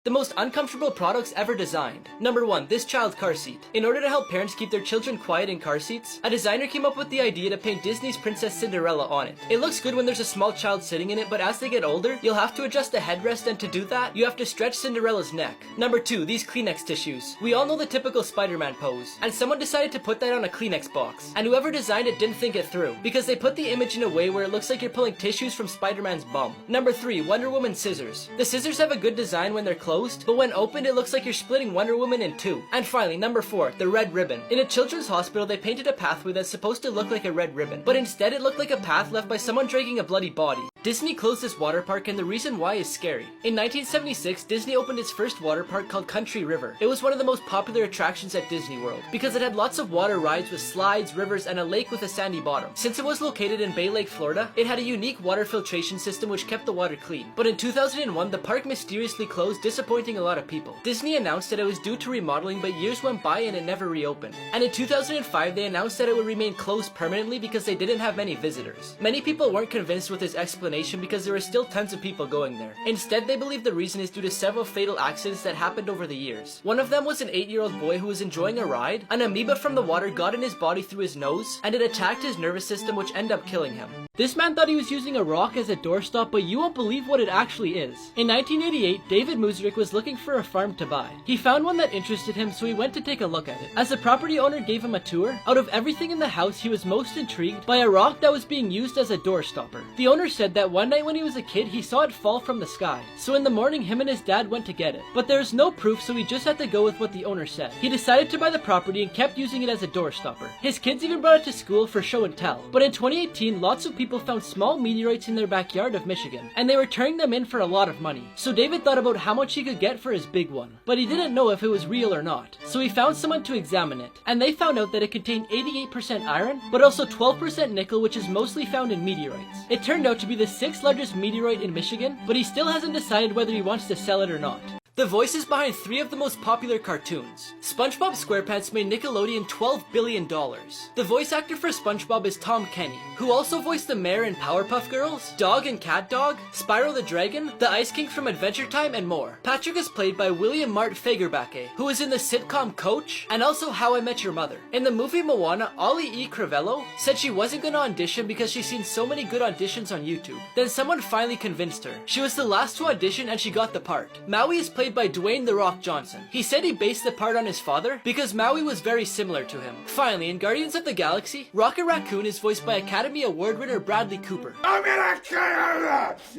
The most uncomfortable products ever designed. Number 1. This child car seat. In order to help parents keep their children quiet in car seats, a designer came up with the idea to paint Disney's Princess Cinderella on it. It looks good when there's a small child sitting in it, but as they get older, you'll have to adjust the headrest, and to do that, you have to stretch Cinderella's neck. Number 2. These Kleenex tissues. We all know the typical Spider-Man pose, and someone decided to put that on a Kleenex box, and whoever designed it didn't think it through, because they put the image in a way where it looks like you're pulling tissues from Spider-Man's bum. Number 3. Wonder Woman scissors. The scissors have a good design when they're closed, but when opened it looks like you're splitting Wonder Woman in two. And finally, number 4. The red ribbon. In a children's hospital, they painted a pathway that's supposed to look like a red ribbon, but instead it looked like a path left by someone dragging a bloody body. Disney closed this water park, and the reason why is scary. In 1976, Disney opened its first water park called Country River. It was one of the most popular attractions at Disney World because it had lots of water rides with slides, rivers, and a lake with a sandy bottom. Since it was located in Bay Lake, Florida, it had a unique water filtration system which kept the water clean. But in 2001, the park mysteriously closed, disappointing a lot of people. Disney announced that it was due to remodeling, but years went by and it never reopened. And in 2005, they announced that it would remain closed permanently because they didn't have many visitors. Many people weren't convinced with this explanation because there were still tons of people going there. Instead, they believe the reason is due to several fatal accidents that happened over the years. One of them was an 8-year-old boy who was enjoying a ride. An amoeba from the water got in his body through his nose, and it attacked his nervous system, which ended up killing him. This man thought he was using a rock as a doorstop, but you won't believe what it actually is. In 1988, David Musrick was looking for a farm to buy. He found one that interested him, so he went to take a look at it. As the property owner gave him a tour, out of everything in the house, he was most intrigued by a rock that was being used as a door stopper. The owner said that one night when he was a kid, he saw it fall from the sky. So in the morning, him and his dad went to get it. But there's no proof, so he just had to go with what the owner said. He decided to buy the property and kept using it as a door stopper. His kids even brought it to school for show and tell. But in 2018, lots of people found small meteorites in their backyard of Michigan, and they were turning them in for a lot of money. So David thought about how much he could get for his big one, but he didn't know if it was real or not. So he found someone to examine it, and they found out that it contained 88% iron, but also 12% nickel, which is mostly found in meteorites. It turned out to be the 6th largest meteorite in Michigan, but he still hasn't decided whether he wants to sell it or not. The voices behind 3 of the most popular cartoons. SpongeBob SquarePants made Nickelodeon $12 billion. The voice actor for SpongeBob is Tom Kenny, who also voiced the mayor in Powerpuff Girls, Dog and Cat Dog, Spyro the Dragon, the Ice King from Adventure Time, and more. Patrick is played by William Mart Fagerbacke, who is in the sitcom Coach, and also How I Met Your Mother. In the movie Moana, Ollie E. Crivello said she wasn't gonna audition because she's seen so many good auditions on YouTube. Then someone finally convinced her. She was the last to audition and she got the part. Maui is played by Dwayne "The Rock" Johnson. He said he based the part on his father because Maui was very similar to him. Finally, in Guardians of the Galaxy, Rocket Raccoon is voiced by Academy Award winner Bradley Cooper. I'm gonna kill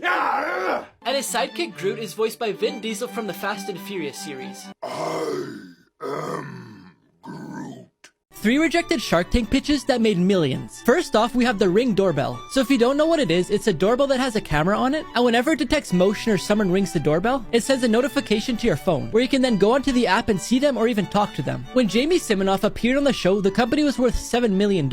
you! And his sidekick Groot is voiced by Vin Diesel from the Fast and Furious series. I am Groot. 3 rejected Shark Tank pitches that made millions. First off, we have the Ring doorbell. So if you don't know what it is, it's a doorbell that has a camera on it, and whenever it detects motion or someone rings the doorbell, it sends a notification to your phone, where you can then go onto the app and see them or even talk to them. When Jamie Siminoff appeared on the show, the company was worth $7 million.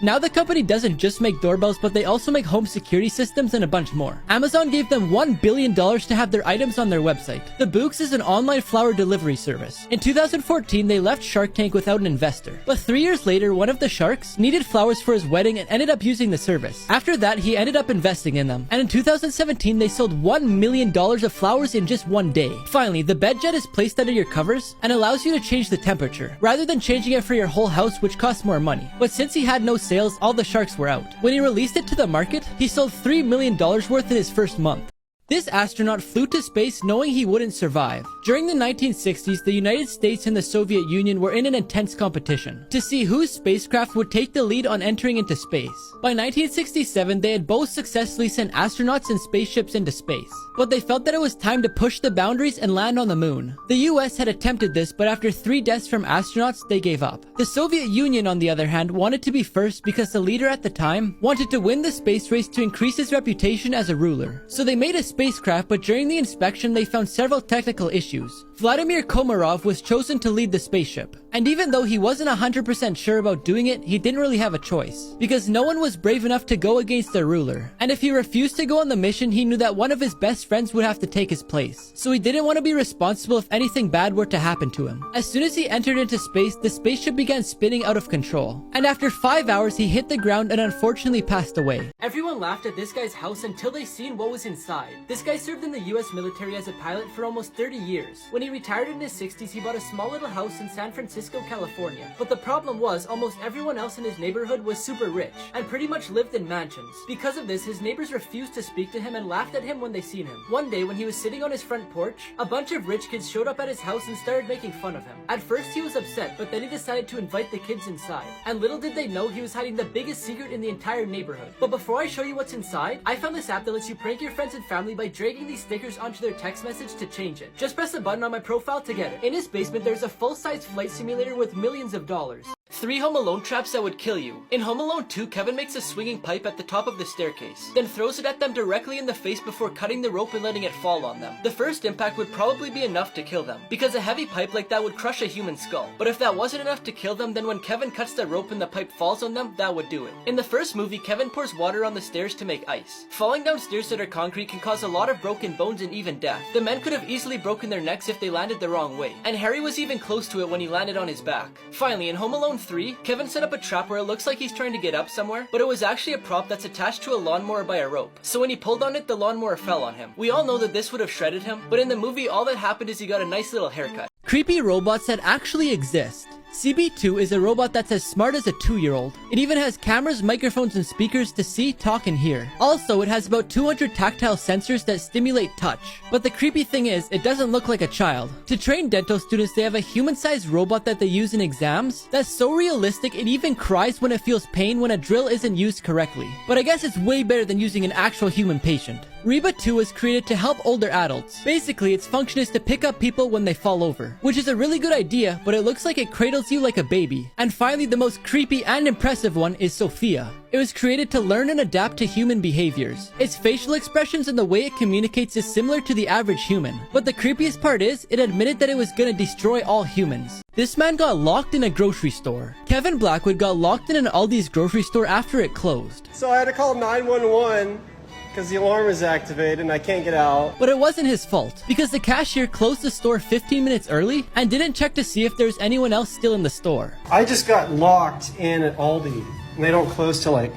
Now the company doesn't just make doorbells, but they also make home security systems and a bunch more. Amazon gave them $1 billion to have their items on their website. The Books is an online flower delivery service. In 2014, they left Shark Tank without an investor. But 3 years later, one of the sharks needed flowers for his wedding and ended up using the service. After that, he ended up investing in them. And in 2017, they sold $1 million of flowers in just one day. Finally, the bed jet is placed under your covers and allows you to change the temperature, rather than changing it for your whole house, which costs more money. But since he had no sales, all the sharks were out. When he released it to the market, he sold $3 million worth in his first month. This astronaut flew to space knowing he wouldn't survive. During the 1960s, the United States and the Soviet Union were in an intense competition to see whose spacecraft would take the lead on entering into space. By 1967, they had both successfully sent astronauts and spaceships into space, but they felt that it was time to push the boundaries and land on the moon. The US had attempted this, but after 3 deaths from astronauts, they gave up. The Soviet Union, on the other hand, wanted to be first because the leader at the time wanted to win the space race to increase his reputation as a ruler. So they made a spacecraft, but during the inspection they found several technical issues. Vladimir Komarov was chosen to lead the spaceship, And even though he wasn't 100% sure about doing it, he didn't really have a choice, because no one was brave enough to go against their ruler. And if he refused to go on the mission, he knew that one of his best friends would have to take his place. So he didn't want to be responsible if anything bad were to happen to him. As soon as he entered into space, the spaceship began spinning out of control. And after 5 hours, he hit the ground and unfortunately passed away. Everyone laughed at this guy's house until they seen what was inside. This guy served in the US military as a pilot for almost 30 years. When he retired in his 60s, he bought a small little house in San Francisco, California. But the problem was, almost everyone else in his neighborhood was super rich and pretty much lived in mansions. Because of this, his neighbors refused to speak to him and laughed at him when they seen him. One day, when he was sitting on his front porch, a bunch of rich kids showed up at his house and started making fun of him. At first, he was upset, but then he decided to invite the kids inside. And little did they know, he was hiding the biggest secret in the entire neighborhood. But before I show you what's inside, I found this app that lets you prank your friends and family by dragging these stickers onto their text message to change it. Just press a button on my profile to get it. In his basement, there's a full-size flight simulator with millions of dollars. 3 Home Alone traps that would kill you. In Home Alone 2, Kevin makes a swinging pipe at the top of the staircase, then throws it at them directly in the face before cutting the rope and letting it fall on them. The first impact would probably be enough to kill them, because a heavy pipe like that would crush a human skull. But if that wasn't enough to kill them, then when Kevin cuts the rope and the pipe falls on them, that would do it. In the first movie, Kevin pours water on the stairs to make ice. Falling down stairs that are concrete can cause a lot of broken bones and even death. The men could have easily broken their necks if they landed the wrong way, and Harry was even close to it when he landed on his back. Finally, in Home Alone 3, Kevin set up a trap where it looks like he's trying to get up somewhere, but it was actually a prop that's attached to a lawnmower by a rope. So when he pulled on it, the lawnmower fell on him. We all know that this would have shredded him, but in the movie, all that happened is he got a nice little haircut. Creepy robots that actually exist. CB2 is a robot that's as smart as a 2-year-old. It even has cameras, microphones, and speakers to see, talk, and hear. Also, it has about 200 tactile sensors that stimulate touch. But the creepy thing is, it doesn't look like a child. To train dental students, they have a human-sized robot that they use in exams that's so realistic it even cries when it feels pain when a drill isn't used correctly. But I guess it's way better than using an actual human patient. Reba 2 was created to help older adults. Basically, its function is to pick up people when they fall over, which is a really good idea, but it looks like it cradles you like a baby. And finally, the most creepy and impressive one is Sophia. It was created to learn and adapt to human behaviors. Its facial expressions and the way it communicates is similar to the average human. But the creepiest part is, it admitted that it was gonna destroy all humans. This man got locked in a grocery store. Kevin Blackwood got locked in an Aldi's grocery store after it closed. So I had to call 911 because the alarm is activated and I can't get out. But it wasn't his fault, because the cashier closed the store 15 minutes early and didn't check to see if there's anyone else still in the store. I just got locked in at Aldi and they don't close till like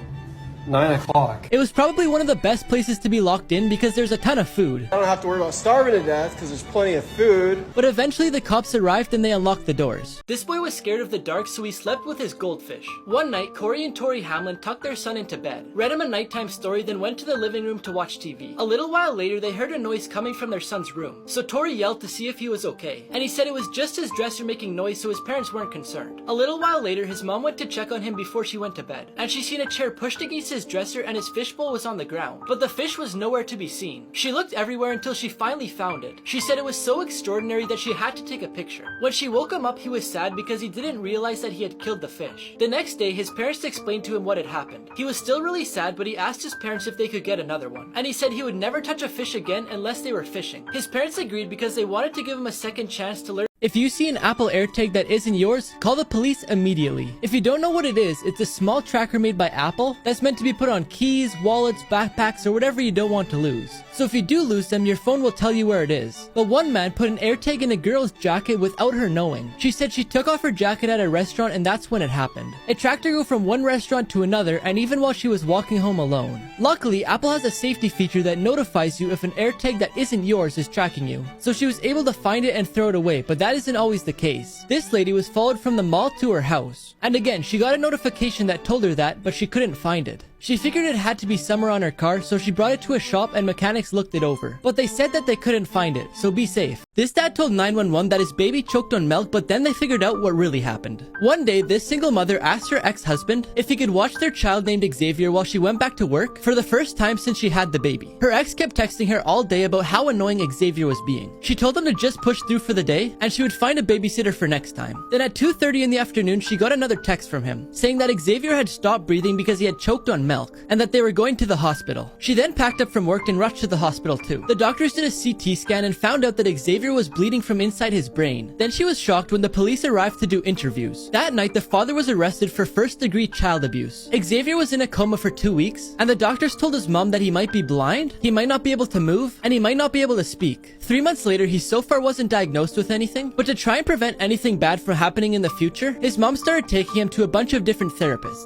9 o'clock. It was probably one of the best places to be locked in because there's a ton of food. I don't have to worry about starving to death because there's plenty of food. But eventually the cops arrived and they unlocked the doors. This boy was scared of the dark, so he slept with his goldfish. One night, Corey and Tori Hamlin tucked their son into bed, read him a nighttime story, then went to the living room to watch TV. A little while later, they heard a noise coming from their son's room. So Tori yelled to see if he was okay, and he said it was just his dresser making noise, so his parents weren't concerned. A little while later, his mom went to check on him before she went to bed, and she seen a chair pushed against his dresser and his fishbowl was on the ground, but the fish was nowhere to be seen. She looked everywhere until she finally found it. She said it was so extraordinary that she had to take a picture. When she woke him up, he was sad because he didn't realize that he had killed the fish. The next day, his parents explained to him what had happened. He was still really sad, but he asked his parents if they could get another one, and he said he would never touch a fish again unless they were fishing. His parents agreed because they wanted to give him a second chance to learn. If you see an Apple AirTag that isn't yours, call the police immediately. If you don't know what it is, it's a small tracker made by Apple that's meant to be put on keys, wallets, backpacks, or whatever you don't want to lose. So if you do lose them, your phone will tell you where it is. But one man put an AirTag in a girl's jacket without her knowing. She said she took off her jacket at a restaurant and that's when it happened. It tracked her go from one restaurant to another, and even while she was walking home alone. Luckily, Apple has a safety feature that notifies you if an AirTag that isn't yours is tracking you. So she was able to find it and throw it away, but that isn't always the case. This lady was followed from the mall to her house. And again, she got a notification that told her that, but she couldn't find it. She figured it had to be somewhere on her car, so she brought it to a shop and mechanics looked it over. But they said that they couldn't find it, so be safe. This dad told 911 that his baby choked on milk, but then they figured out what really happened. One day, this single mother asked her ex-husband if he could watch their child named Xavier while she went back to work for the first time since she had the baby. Her ex kept texting her all day about how annoying Xavier was being. She told him to just push through for the day, and she would find a babysitter for next time. Then at 2:30 in the afternoon, she got another text from him, saying that Xavier had stopped breathing because he had choked on milk, and that they were going to the hospital. She then packed up from work and rushed to the hospital too. The doctors did a CT scan and found out that Xavier was bleeding from inside his brain. Then she was shocked when the police arrived to do interviews. That night, the father was arrested for first-degree child abuse. Xavier was in a coma for 2 weeks, and the doctors told his mom that he might be blind, he might not be able to move, and he might not be able to speak. 3 months later, he so far wasn't diagnosed with anything, but to try and prevent anything bad from happening in the future, his mom started taking him to a bunch of different therapists.